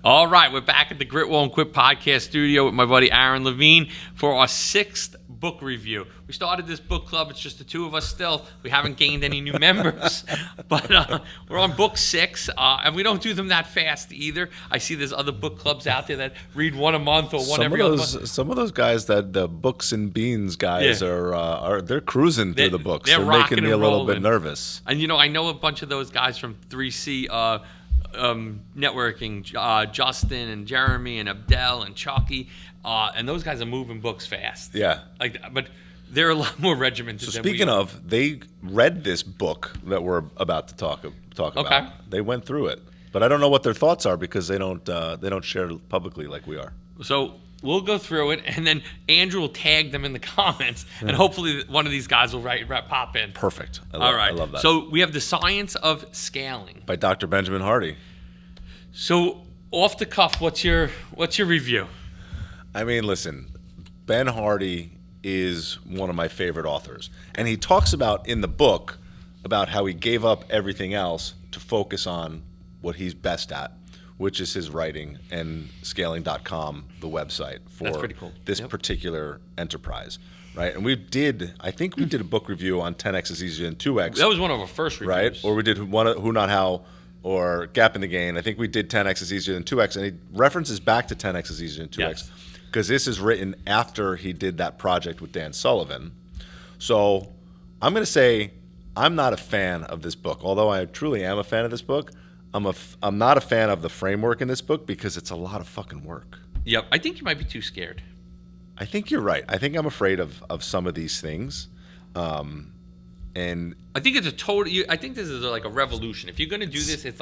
All right, we're back at the Grit Won't Quit podcast studio with my buddy Aaron Levine for our 6th book review. We started this book club. It's just the two of us still. We haven't gained any new members, but we're on book 6, and we don't do them that fast either. I see there's other book clubs out there that read one a month or one every other month. Some of those guys, that the Books and Beans guys, are they're cruising through the books. They're making me a little bit nervous. And I know a bunch of those guys from 3C networking, Justin and Jeremy and Abdel and Chucky, and those guys are moving books fast. Yeah, but they're a lot more regimented. So speaking of, they read this book that we're about to talk about. Okay. They went through it, but I don't know what their thoughts are because they don't share it publicly like we are. So we'll go through it, and then Andrew will tag them in the comments, and hopefully one of these guys will pop in. Perfect. All right. I love that. So we have The Science of Scaling by Dr. Benjamin Hardy. So off the cuff, what's your review? I mean, listen, Ben Hardy is one of my favorite authors, and he talks about in the book about how he gave up everything else to focus on what he's best at, which is his writing and scaling.com, the website for this particular enterprise, right? And I think we did a book review on 10X is easier than 2X. That was one of our first reviews. Right? Or we did Who Not How or Gap in the Gain. I think we did 10X is easier than 2X, and he references back to 10X is easier than 2X because this is written after he did that project with Dan Sullivan. So I'm going to say I'm not a fan of this book, although I truly am a fan of this book. I'm not a fan of the framework in this book because it's a lot of fucking work. Yep. I think you might be too scared. I think you're right. I think I'm afraid of some of these things. And I think it's I think this is like a revolution. If you're going to do this, it's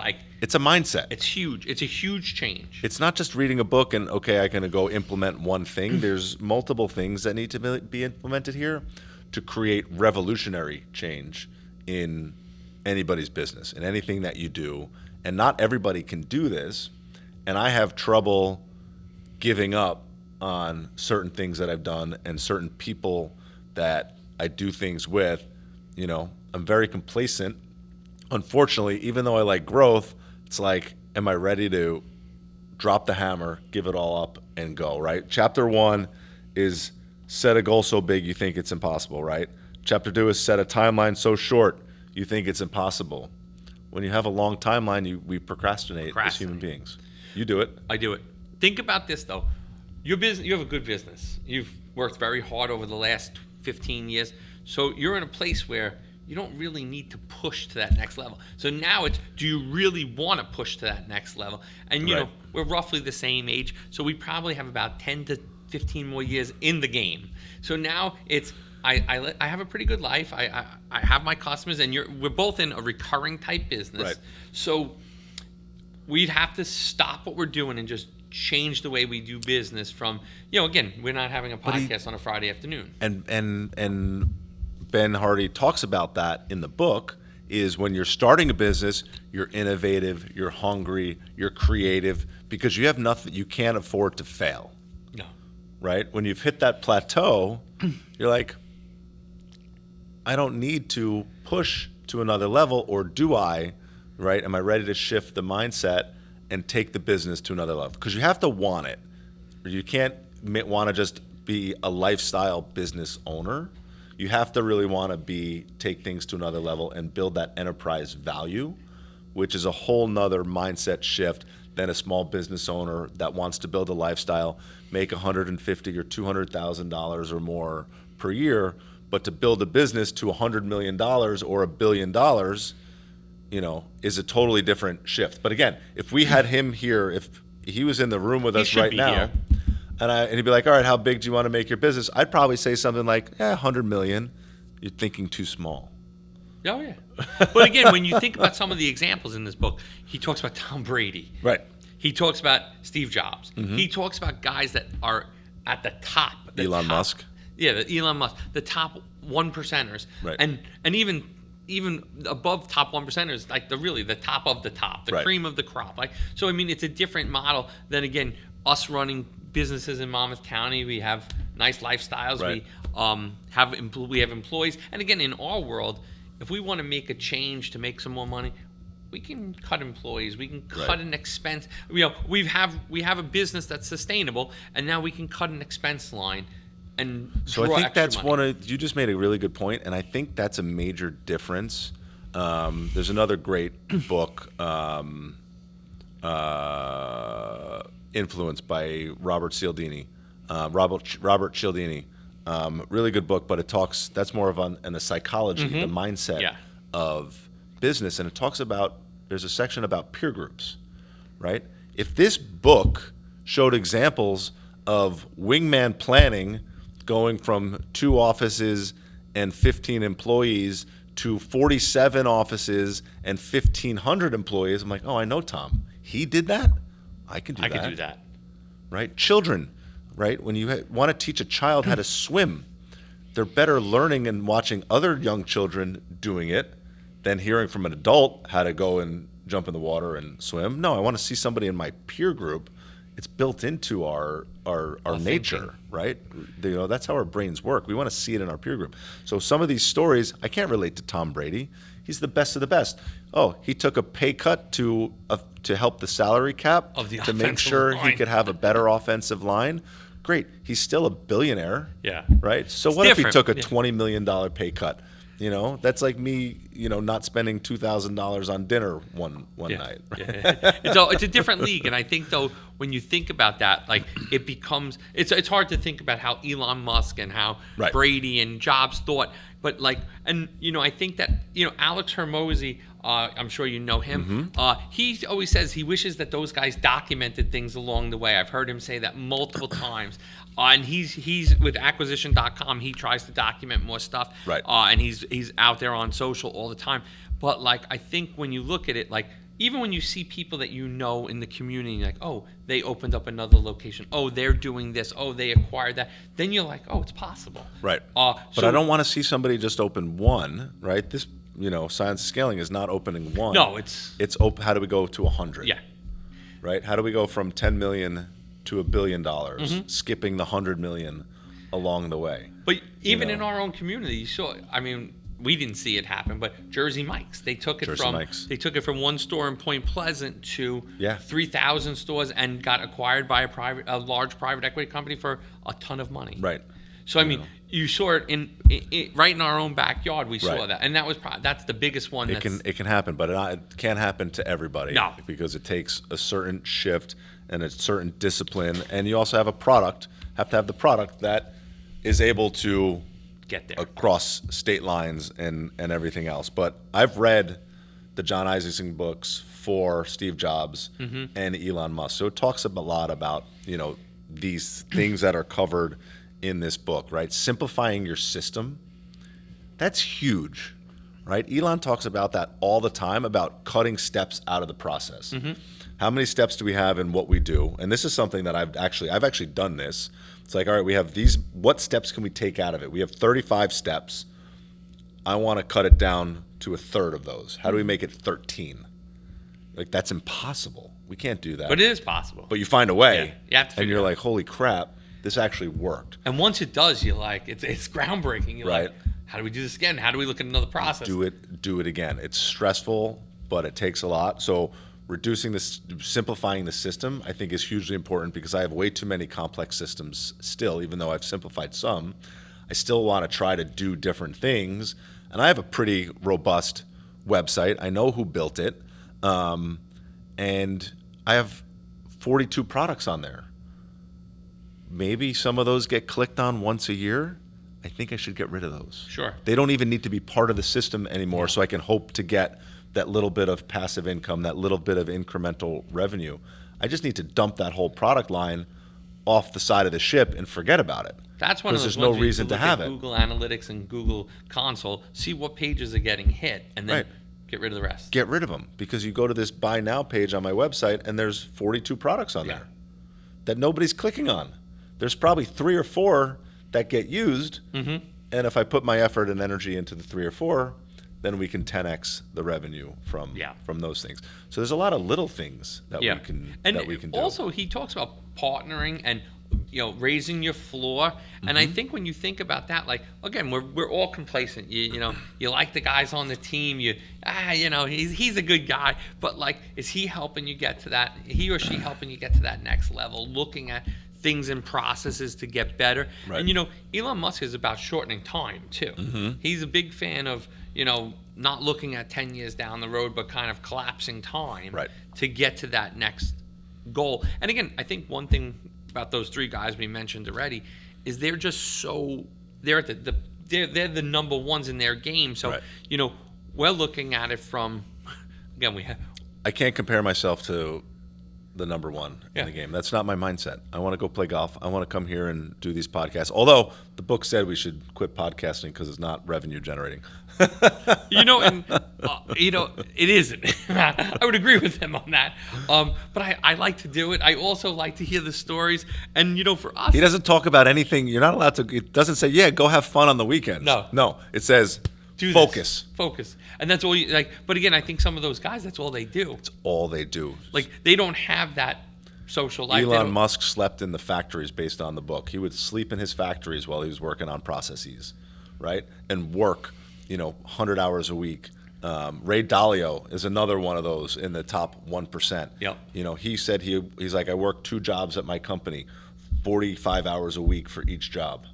a mindset. It's huge. It's a huge change. It's not just reading a book and, okay, I'm going to go implement one thing. There's multiple things that need to be implemented here to create revolutionary change in anybody's business and anything that you do. And not everybody can do this, and I have trouble giving up on certain things that I've done and certain people that I do things with. I'm very complacent. Unfortunately, even though I like growth, it's like, am I ready to drop the hammer, give it all up, and go, right? Chapter 1 is set a goal so big you think it's impossible, right? Chapter 2 is set a timeline so short you think it's impossible. When you have a long timeline, we procrastinate as human beings. You do it. I do it. Think about this, though. You have a good business. You've worked very hard over the last 15 years. So you're in a place where you don't really need to push to that next level. So now it's, do you really want to push to that next level? And, we're roughly the same age. So we probably have about 10 to 15 more years in the game. So now it's, I have a pretty good life. I have my customers, and we're both in a recurring type business. Right. So we'd have to stop what we're doing and just change the way we do business from, again, we're not having a podcast on a Friday afternoon. And Ben Hardy talks about that in the book, is when you're starting a business, you're innovative, you're hungry, you're creative, because you have nothing, you can't afford to fail. No. Right? When you've hit that plateau, you're like, I don't need to push to another level, or do I, right? Am I ready to shift the mindset and take the business to another level? Because you have to want it. You can't want to just be a lifestyle business owner. You have to really want to take things to another level and build that enterprise value, which is a whole nother mindset shift than a small business owner that wants to build a lifestyle, make $150,000 or $200,000 or more per year. But to build a business to $100 million or $1 billion, is a totally different shift. But again, if we had him here, if he was in the room with us right now, and he'd be like, all right, how big do you want to make your business? I'd probably say something like, 100 million. You're thinking too small. Oh, yeah. But again, when you think about some of the examples in this book, he talks about Tom Brady. Right. He talks about Steve Jobs. Mm-hmm. He talks about guys that are at the top. Elon Musk. Yeah, Elon Musk, the top 1%ers, right. and even above top 1%ers, like the top of the top, the cream of the crop. So I mean, it's a different model than, again, us running businesses in Monmouth County. We have nice lifestyles. Right. We have employees, and again, in our world, if we want to make a change to make some more money, we can cut employees, we can cut Right. an expense. You know, we have a business that's sustainable, and now we can cut an expense line and So I draw think extra that's money. you just made a really good point, and I think that's a major difference. There's another great book, influenced by Robert Cialdini. Robert Cialdini. Really good book, but that's more of on the psychology, the mindset Yeah. of business, and it talks about, there's a section about peer groups, right? If this book showed examples of wingman planning going from 2 offices and 15 employees to 47 offices and 1,500 employees, I'm like, oh, I know Tom. He did that. I can do I that. could do that. Right? Children, right? When you want to teach a child how to swim, they're better learning and watching other young children doing it than hearing from an adult how to go and jump in the water and swim. No, I want to see somebody in my peer group. It's built into our nature, thinking. right? That's how our brains work. We want to see it in our peer group. So some of these stories, I can't relate to Tom Brady. He's the best of the best. Oh, he took a pay cut to help the salary cap Of the to make offensive sure he line. could have a better offensive line. Great. He's still a billionaire. Yeah. Right? So It's what if he different. took a Yeah. $20 million pay cut? That's like me, not spending $2,000 on dinner one night. Yeah. It's a different league, and I think though when you think about that, like it becomes it's hard to think about how Elon Musk and how Right. Brady and Jobs thought, but I think that Alex Hermosi, I'm sure you know him. He always says he wishes that those guys documented things along the way. I've heard him say that multiple times. And he's with acquisition.com. He tries to document more stuff. Right. And he's out there on social all the time. But I think when you look at it, even when you see people that in the community, like, oh, they opened up another location. Oh, they're doing this. Oh, they acquired that. Then you're like, oh, it's possible. Right. So But I don't want to see somebody just open one, right? This, science of scaling is not opening one. No, It's how do we go to 100? Yeah. Right? How do we go from 10 million to $1 billion, Mm-hmm. skipping the 100 million along the way? But even know. in our own community, you saw. I mean, we didn't see it happen, but Jersey Mike's, they took it from one store in Point Pleasant to Yeah. 3,000 stores and got acquired by a large private equity company for a ton of money. Right. So I mean, you saw it in right in our own backyard. We saw Right. that, and that's the biggest one. It can happen, but it can't happen to everybody. No. Because it takes a certain shift and a certain discipline, and you also have to have the product that is able to get there. across state lines and everything else. But I've read the John Isaacson books for Steve Jobs and Elon Musk. So it talks a lot about, these things that are covered in this book, right? Simplifying your system. That's huge, right? Elon talks about that all the time, about cutting steps out of the process. How many steps do we have in what we do? And this is something that I've actually done this. It's like, all right, we have these, what steps can we take out of it? We have 35 steps. I want to cut it down to a third of those. How do we make it 13? That's impossible. We can't do that. But it is possible. But you find a way. Yeah, you have to and figure you're it out. like, holy crap, this actually worked. And once it does, you're like, it's groundbreaking. You're Right. like, how do we do this again? How do we look at another process? Do it again. It's stressful, but it takes a lot. So simplifying the system, I think, is hugely important, because I have way too many complex systems still. Even though I've simplified some, I still want to try to do different things. And I have a pretty robust website. I know who built it. And I have 42 products on there. Maybe some of those get clicked on once a year. I think I should get rid of those. Sure. They don't even need to be part of the system anymore, so I can hope to get that little bit of passive income, that little bit of incremental revenue. I just need to dump that whole product line off the side of the ship and forget about it. That's one of those Because there's no ones where you reason to can look have at it. Google Analytics and Google Console, see what pages are getting hit, and then Right. get rid of the rest. Get rid of them, because you go to this buy now page on my website and there's 42 products on there that nobody's clicking on. There's probably 3 or 4 that get used. And if I put my effort and energy into the 3 or 4, then we can 10x the revenue from those things. So there's a lot of little things that we can and do. also he talks about partnering and raising your floor. And I think when you think about that, like, again, we're all complacent. You like the guys on the team. He's a good guy, but like, is he helping you get to that? He or she helping you get to that next level? Looking at things and processes to get better. Right. And Elon Musk is about shortening time too. He's a big fan of not looking at 10 years down the road, but kind of collapsing time to get to that next goal. And again, I think one thing about those three guys we mentioned already is they're just they're at they're the number ones in their game. So we're looking at it from, again, I can't compare myself to the number one in the game. That's not my mindset. I want to go play golf. I want to come here and do these podcasts. Although the book said we should quit podcasting because it's not revenue generating. It isn't. I would agree with him on that. But I like to do it. I also like to hear the stories. And for us, he doesn't talk about anything. You're not allowed to. It doesn't say, go have fun on the weekends. No. It says focus. And that's all you like. But again, I think some of those guys, that's all they do. It's all they do. Like, they don't have that social life. Elon Musk slept in the factories based on the book. He would sleep in his factories while he was working on processes, right? And work, 100 hours a week. Ray Dalio is another one of those in the top 1%. Yep. He said he's like, I work 2 jobs at my company, 45 hours a week for each job.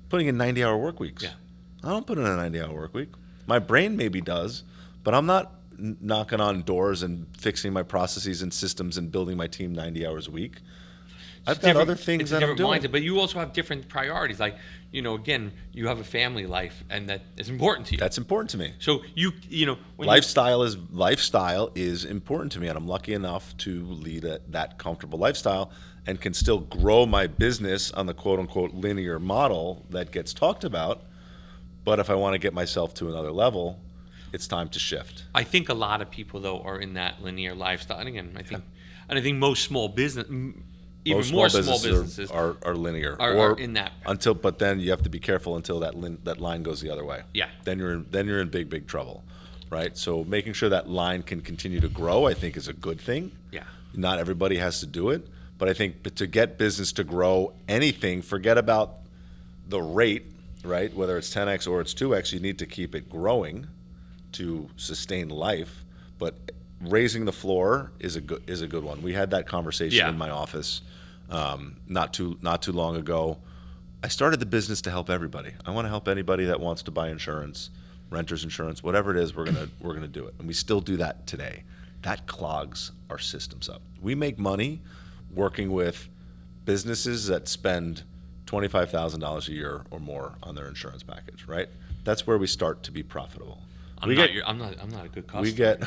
Putting in 90-hour work weeks. Yeah. I don't put in a 90-hour work week. My brain maybe does, but I'm not knocking on doors and fixing my processes and systems and building my team 90 hours a week. I've got other things that I'm doing. Mindset, but you also have different priorities. Like, again, you have a family life, and that is important to you. That's important to me. So lifestyle is important to me, and I'm lucky enough to lead that comfortable lifestyle and can still grow my business on the quote unquote linear model that gets talked about. But if I want to get myself to another level, it's time to shift. I think a lot of people, though, are in that linear lifestyle. And again, I think most small business, even more small businesses are linear, are in that. But then you have to be careful until that line goes the other way. Yeah. Then you're in big trouble, right? So making sure that line can continue to grow, I think, is a good thing. Yeah. Not everybody has to do it, but I think to get business to grow anything, forget about the rate. Right, whether it's 10x or it's 2x, you need to keep it growing to sustain life. But raising the floor is a good one. We had that conversation in my office not too long ago. I started the business to help everybody. I want to help anybody that wants to buy insurance, renter's insurance, whatever it is. We're gonna do it, and we still do that today. That clogs our systems up. We make money working with businesses that spend $25,000 a year or more on their insurance package, right? That's where we start to be profitable. I'm not a good customer.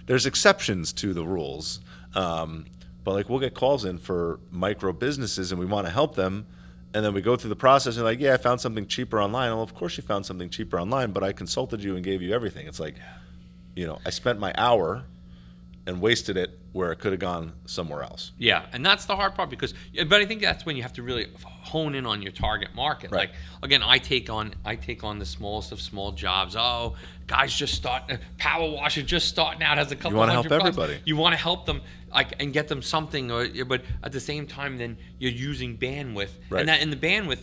There's exceptions to the rules, but like we'll get calls in for micro businesses and we want to help them, and then we go through the process and like, I found something cheaper online. Well, of course you found something cheaper online, but I consulted you and gave you everything. It's like, I spent my hour and wasted it where it could have gone somewhere else. Yeah, and that's the hard part but I think that's when you have to really hone in on your target market. Right. Like, again, I take on the smallest of small jobs. Oh, guys just power washer just starting out, has a couple $100. You want to help everybody. You want to help them and get them something, but at the same time, then you're using bandwidth. Right. And that in the bandwidth,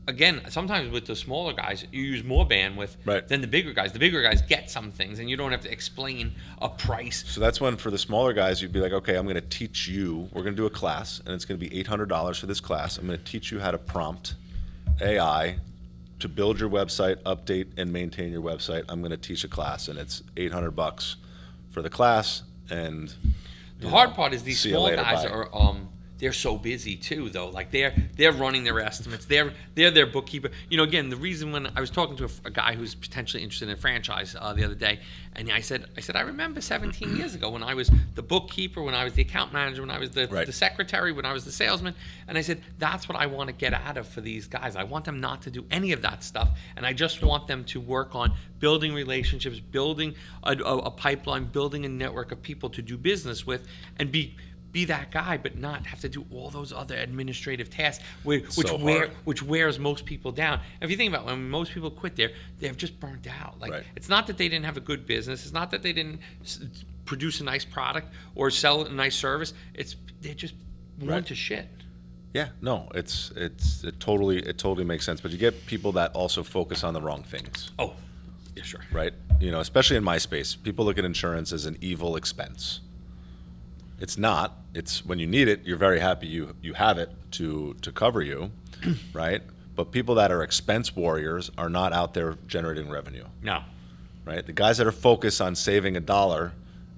again, sometimes with the smaller guys, you use more bandwidth than the bigger guys. The bigger guys get some things, and you don't have to explain a price. So that's when, for the smaller guys, you'd be like, okay, I'm going to teach you. We're going to do a class, and it's going to be $800 for this class. I'm going to teach you how to prompt AI to build your website, update, and maintain your website. I'm going to teach a class, and it's $800 for the class. And the hard part is these small guys are they're so busy too, though. Like they're running their estimates. They're their bookkeeper. Again, the reason when I was talking to a guy who's potentially interested in a franchise the other day, and I said I remember 17 years ago when I was the bookkeeper, when I was the account manager, when I was the secretary, when I was the salesman, and I said that's what I want to get out of for these guys. I want them not to do any of that stuff, and I just want them to work on building relationships, building a pipeline, building a network of people to do business with, and be that guy, but not have to do all those other administrative tasks, which wears most people down. If you think about it, when most people quit there, they're just burnt out. It's not that they didn't have a good business. It's not that they didn't produce a nice product or sell a nice service. They just went to shit. Yeah, no, it totally makes sense. But you get people that also focus on the wrong things, Oh, yeah, sure. right? Especially in my space, people look at insurance as an evil expense. It's not. It's when you need it, you're very happy you have it to cover you, right? But people that are expense warriors are not out there generating revenue, No. right? The guys that are focused on saving $1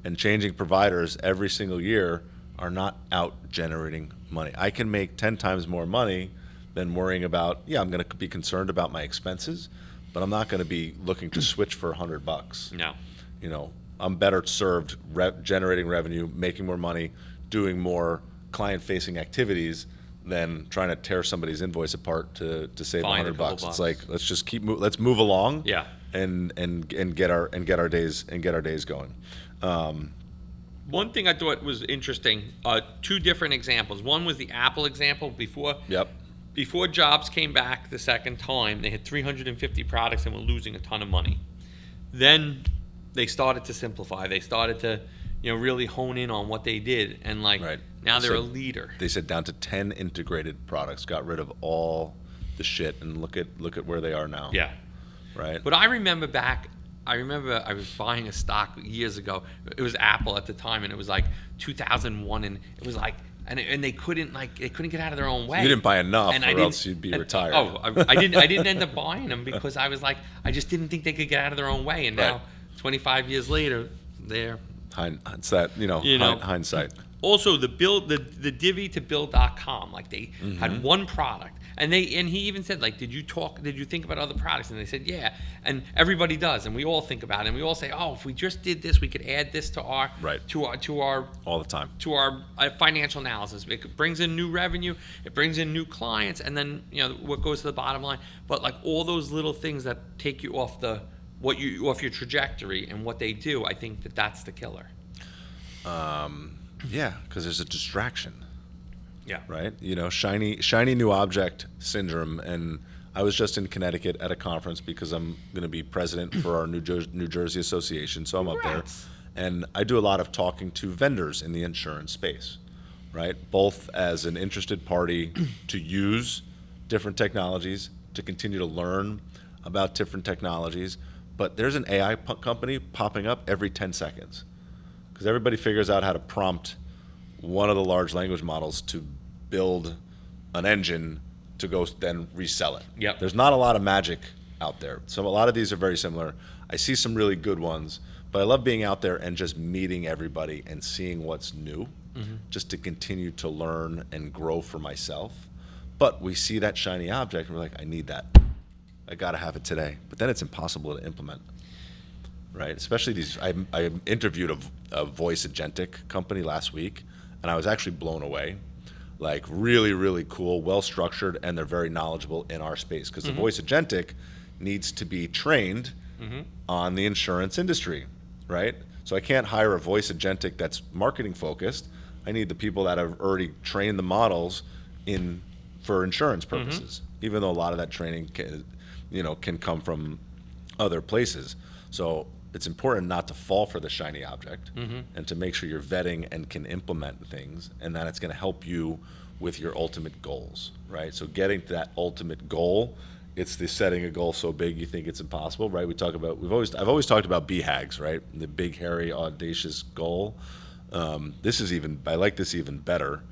and changing providers every single year are not out generating money. I can make 10 times more money than worrying about, I'm going to be concerned about my expenses, but I'm not going to be looking to switch for $100. No. I'm better served generating revenue, making more money, doing more client-facing activities than trying to tear somebody's invoice apart to save Find a $100. couple It's like, let's just let's move along. Yeah. And get our days going. One thing I thought was interesting, two different examples. One was the Apple example before. Yep. Before Jobs came back the second time, they had 350 products and were losing a ton of money. Then they started to simplify. They started to, really hone in on what they did, and Right. now they're a leader. They said down to 10 integrated products, got rid of all the shit, and look at where they are now. Yeah. Right. But I remember I was buying a stock years ago. It was Apple at the time, and it was like 2001, and it was like, and they couldn't get out of their own way. You didn't buy enough, and or else you'd be retired. I didn't end up buying them because I was like, I just didn't think they could get out of their own way. And now, 25 years later, they're It's that hindsight. also the divvy to build.com, like they had one product, and he even said, like, did you think about other products? And they said, yeah. And everybody does, and we all think about it, and we all say, oh, if we just did this, we could add this to our All the time. to our financial analysis. It brings in new revenue, it brings in new clients, and then what goes to the bottom line. But like all those little things that take you off off your trajectory and what they do, I think that's the killer. Yeah, because there's a distraction. Yeah. Right? Shiny new object syndrome. And I was just in Connecticut at a conference because I'm going to be president for our New Jersey Association. So I'm up there. And I do a lot of talking to vendors in the insurance space, right? Both as an interested party to use different technologies, to continue to learn about different technologies. But there's an AI company popping up every 10 seconds because everybody figures out how to prompt one of the large language models to build an engine to go then resell it. Yep. There's not a lot of magic out there. So a lot of these are very similar. I see some really good ones, but I love being out there and just meeting everybody and seeing what's new, just to continue to learn and grow for myself. But we see that shiny object and we're like, I need that. I got to have it today. But then it's impossible to implement. Right? Especially these, I interviewed a voice agentic company last week, and I was actually blown away. Like really, really cool, well structured, and they're very knowledgeable in our space because the voice agentic needs to be trained on the insurance industry, right? So I can't hire a voice agentic that's marketing focused. I need the people that have already trained the models for insurance purposes, even though a lot of that training can come from other places. So it's important not to fall for the shiny object and to make sure you're vetting and can implement things, and that it's going to help you with your ultimate goals, right? So getting to that ultimate goal, it's the setting a goal so big you think it's impossible, right? I've always talked about BHAGs, right? The big, hairy, audacious goal. I like this even better,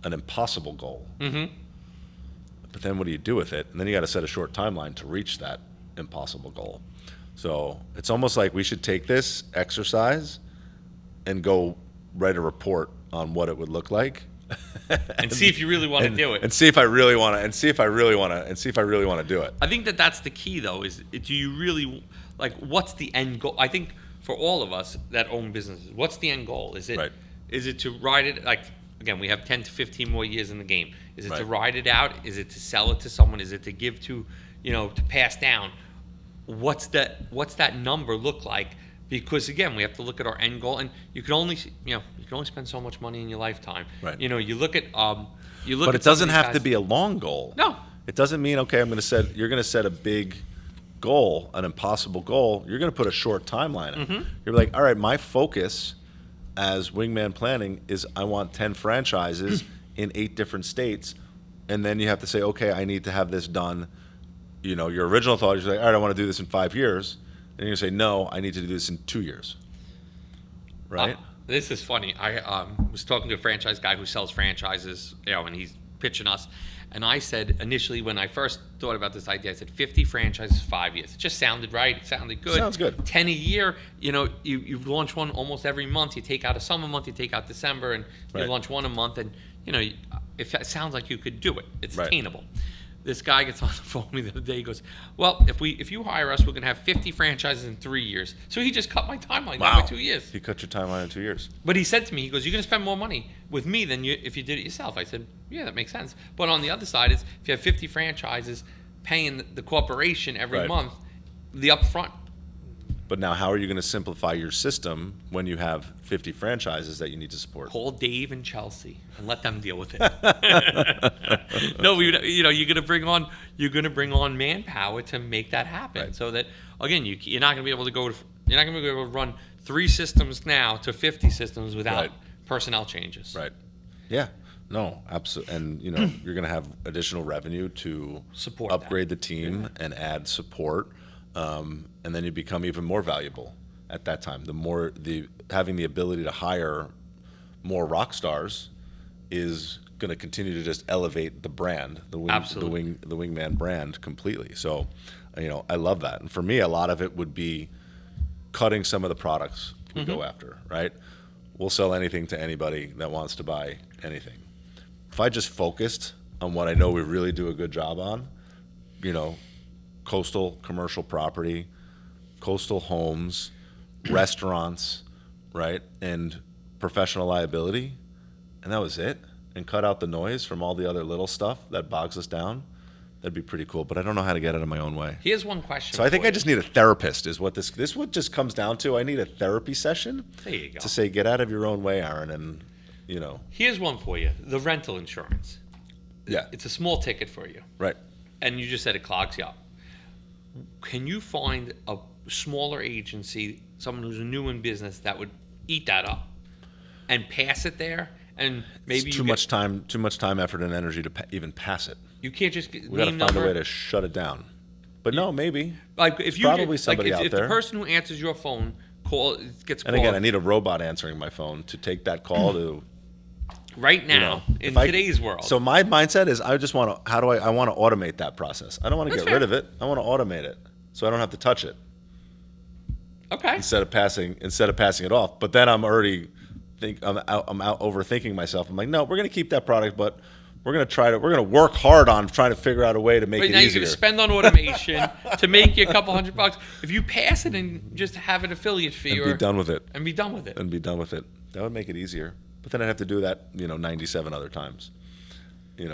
an impossible goal. But then what do you do with it? And then you got to set a short timeline to reach that impossible goal. So it's almost like we should take this exercise and go write a report on what it would look like, and see if you really want to do it, and see if I really want to do it. I think that's the key, though. Is do you really what's the end goal? I think for all of us that own businesses, what's the end goal? Is it to ride it? Again, we have 10 to 15 more years in the game. Is it to ride it out? Is it to sell it to someone? Is it to give to to pass down? What's that number look like? Because again, we have to look at our end goal, and you can only spend so much money in your lifetime. Right. You look at But it doesn't have to be a long goal. No. It doesn't mean you're going to set a big goal, an impossible goal. You're going to put a short timeline in. Mm-hmm. You're like, all right, my focus as Wingman Planning is I want 10 franchises in 8 different states. and then you have to say, okay, I need to have this done. You know, your original thought is like, all right, I want to do this in 5 years. And you're going to say, no, I need to do this in 2 years. Right? This is funny. I was talking to a franchise guy who sells franchises, you know, and he's pitching us. And I said, initially, when I first thought about this idea, I said 50 franchises, 5 years. It just sounded right. It sounded good. Sounds good. 10 a year, you know, you launch one almost every month. You take out a summer month, you take out December, and you Right. launch one a month. And, you know, it sounds like you could do it. It's Right. attainable. This guy gets on the phone with me the other day. He goes, well, if you hire us, we're going to have 50 franchises in 3 years. So he just cut my timeline down by 2 years. He cut your timeline in 2 years. But he said to me, he goes, you're going to spend more money with me than if you did it yourself. I said, yeah, that makes sense. But on the other side is if you have 50 franchises paying the corporation every Right. month, the upfront. But now, how are you going to simplify your system when you have 50 franchises that you need to support? Call Dave and Chelsea and let them deal with it. No, you know, you're going to bring on manpower to make that happen. Right. So that again, you're not going to be able to you're not going to be able to run 3 systems now to 50 systems without Right. personnel changes. Right. Yeah. No, absolutely. And, you know, you're going to have additional revenue to Support upgrade the team and add support. And then you become even more valuable at that time. Having the ability to hire more rock stars is going to continue to just elevate the brand, the Wingman brand completely. So, you know, I love that. And for me, a lot of it would be cutting some of the products we go after, right? We'll sell anything to anybody that wants to buy anything. If I just focused on what I know we really do a good job on, you know, coastal commercial property, coastal homes, restaurants, right? And professional liability, and that was it. And cut out the noise from all the other little stuff that bogs us down. That'd be pretty cool, but I don't know how to get out of my own way. Here's one question. So I think I just need a therapist is what this what just comes down to. I need a therapy session There you go. to say, get out of your own way, Aaron, and, you know. Here's one for you. The rental insurance. Yeah. It's a small ticket for you. Right. And you just said it clogs you up. Can you find a smaller agency, someone who's new in business, that would eat that up and pass it there? And maybe It's too much time, effort, and energy to even pass it. You can't just We got to find a way to shut it down. But no, maybe. Like if you probably somebody out if there. the person who answers your phone gets And called again, I need a robot answering my phone to take that call to. right now in today's world. So my mindset is, I just want to. I want to automate that process. I don't want to That's get rid of it. I want to automate it, so I don't have to touch it okay. instead of passing it off. But then I'm already I'm out overthinking myself. I'm like, no, we're going to keep that product, but we're going to work hard on trying to figure out a way to make Right it now easier. you're going to spend on automation to make you a couple $100. If you pass it and just have an affiliate fee and be done with it. and be done with it. That would make it easier. But then I'd have to do that, 97 other times. I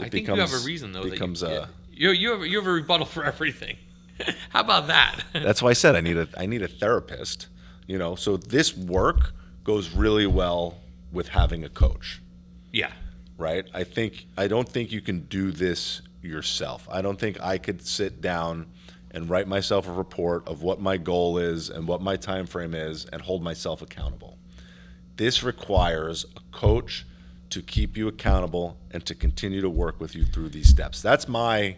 think you have a reason though. Becomes you have a rebuttal for everything. How about that? That's why I said I need a therapist. So this work goes really well with having a coach. Yeah. Right? I don't think you can do this yourself. I don't think I could sit down and write myself a report of what my goal is and what my time frame is and hold myself accountable. This requires a coach to keep you accountable and to continue to work with you through these steps. That's my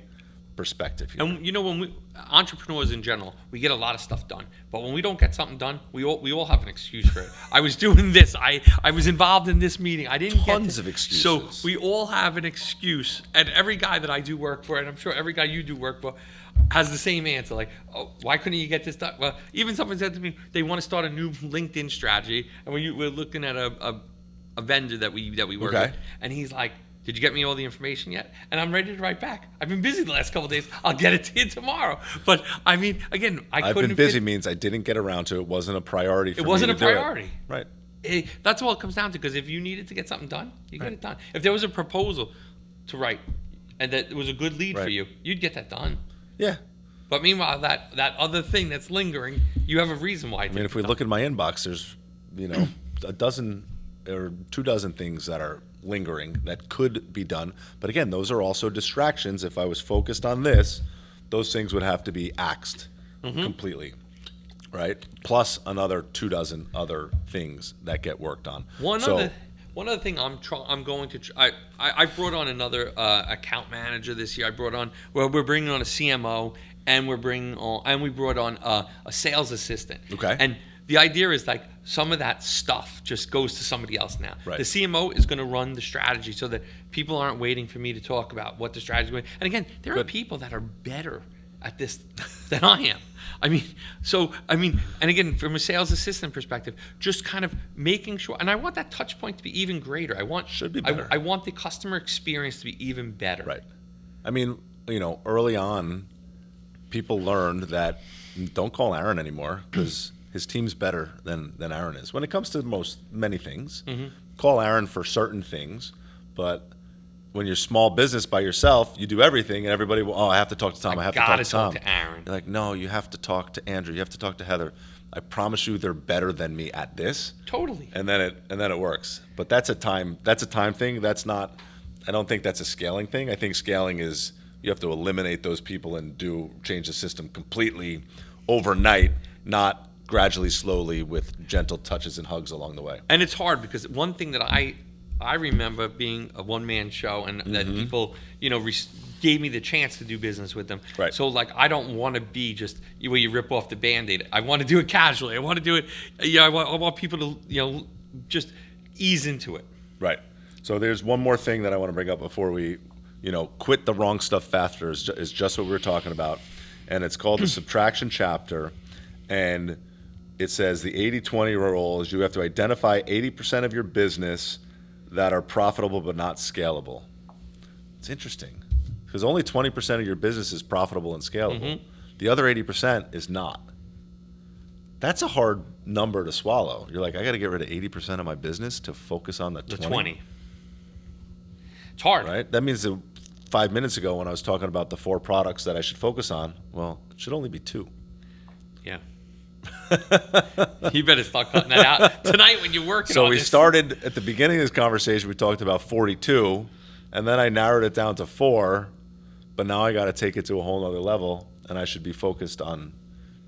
perspective here. And when we entrepreneurs in general, we get a lot of stuff done. But when we don't get something done, we all have an excuse for it. I was doing this. I was involved in this meeting. I didn't get Tons of excuses. So we all have an excuse. And every guy that I do work for, and I'm sure every guy you do work for, has the same answer. Like, oh, why couldn't you get this done? Well, even someone said to me they want to start a new LinkedIn strategy, and we're looking at a vendor that we work with, and he's like, did you get me all the information yet? And I'm ready to write back. I've been busy the last couple of days. I'll get it to you tomorrow. But I mean, again, I've been busy means I didn't get around to it. It wasn't a priority for me. It wasn't a priority. Right. That's all it comes down to. Because if you needed to get something done, you get it done. If there was a proposal to write, and that it was a good lead for you, you'd get that done. Yeah. But meanwhile, that other thing that's lingering, you have a reason why. If we look at my inbox, there's a dozen or 24 things that are lingering that could be done. But again, those are also distractions. If I was focused on this, those things would have to be axed completely, right? Plus another 24 other things that get worked on. One One other thing I'm going to I brought on another account manager this year. We're bringing on a CMO, and we brought on a sales assistant. Okay. And the idea is like some of that stuff just goes to somebody else now. Right. The CMO is going to run the strategy so that people aren't waiting for me to talk about what the strategy is. And again, there are people that are better at this than I am. And again, from a sales assistant perspective, just kind of making sure, and I want that touch point to be even greater. Should be better. I want the customer experience to be even better. Right. I mean, early on, people learned that don't call Aaron anymore because his team's better than Aaron is. When it comes to many things, call Aaron for certain things, but when you're small business by yourself, you do everything, and everybody will, I have to talk to Tom. I have to talk to Tom. To Aaron. You're like, no, you have to talk to Andrew. You have to talk to Heather. I promise you, they're better than me at this. Totally. And then it works. But that's a time thing. That's not. I don't think that's a scaling thing. I think scaling is you have to eliminate those people and change the system completely overnight, not gradually, slowly, with gentle touches and hugs along the way. And it's hard because one thing that I remember being a one-man show, and that people, gave me the chance to do business with them. Right. So, like, I don't want to be just where you rip off the Band-Aid. I want to do it casually. I want to do it, I want people to, just ease into it. Right. So there's one more thing that I want to bring up before we, quit the wrong stuff faster is just what we were talking about. And it's called the subtraction chapter. And it says the 80-20 rule is you have to identify 80% of your business that are profitable but not scalable. It's interesting because only 20% of your business is profitable and scalable. The other 80% is not. That's a hard number to swallow. You're like, I got to get rid of 80% of my business to focus on the 20. It's hard. Right? That means that 5 minutes ago when I was talking about the 4 products that I should focus on, well, it should only be 2. Yeah. You better start cutting that out tonight when you're working on So we this. started at the beginning of this conversation, we talked about 42, and then I narrowed it down to 4, but now I got to take it to a whole other level, and I should be focused on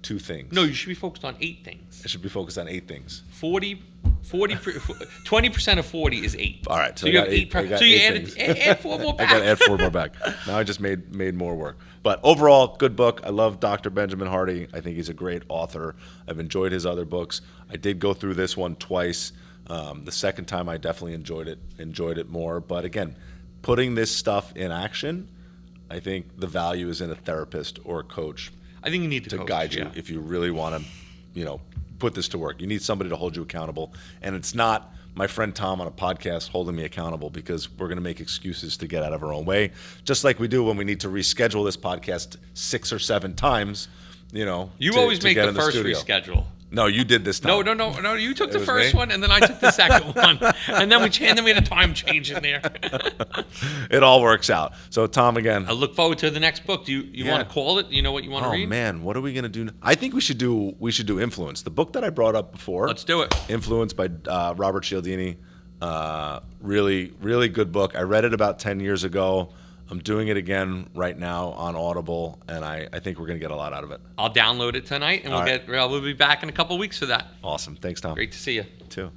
2 things. No, you should be focused on 8 things. I should be focused on 8 things. 20% of 40 is 8. All right, so you have 8. So you add 4 more back. I got to add 4 more back. Now I just made more work. But overall, good book. I love Dr. Benjamin Hardy. I think he's a great author. I've enjoyed his other books. I did go through this one twice. The second time I definitely enjoyed it more. But again, putting this stuff in action, I think the value is in a therapist or a coach. I think you need to guide you if you really want to, put this to work. You need somebody to hold you accountable, and it's not my friend Tom on a podcast holding me accountable because we're going to make excuses to get out of our own way, just like we do when we need to reschedule this podcast 6 or 7 times. You always make the first reschedule. No, you did this time. No. You took the first one, and then I took the second one, and then we had a time change in there. It all works out. So, Tom, again, I look forward to the next book. Do you want to call it? You know what you want to read? Oh man, what are we gonna do? I think we should do Influence, the book that I brought up before. Let's do it. Influence by Robert Cialdini. Really, really good book. I read it about 10 years ago. I'm doing it again right now on Audible, and I think we're going to get a lot out of it. I'll download it tonight, and we'll be back in a couple of weeks for that. Awesome. Thanks, Tom. Great to see you. Too.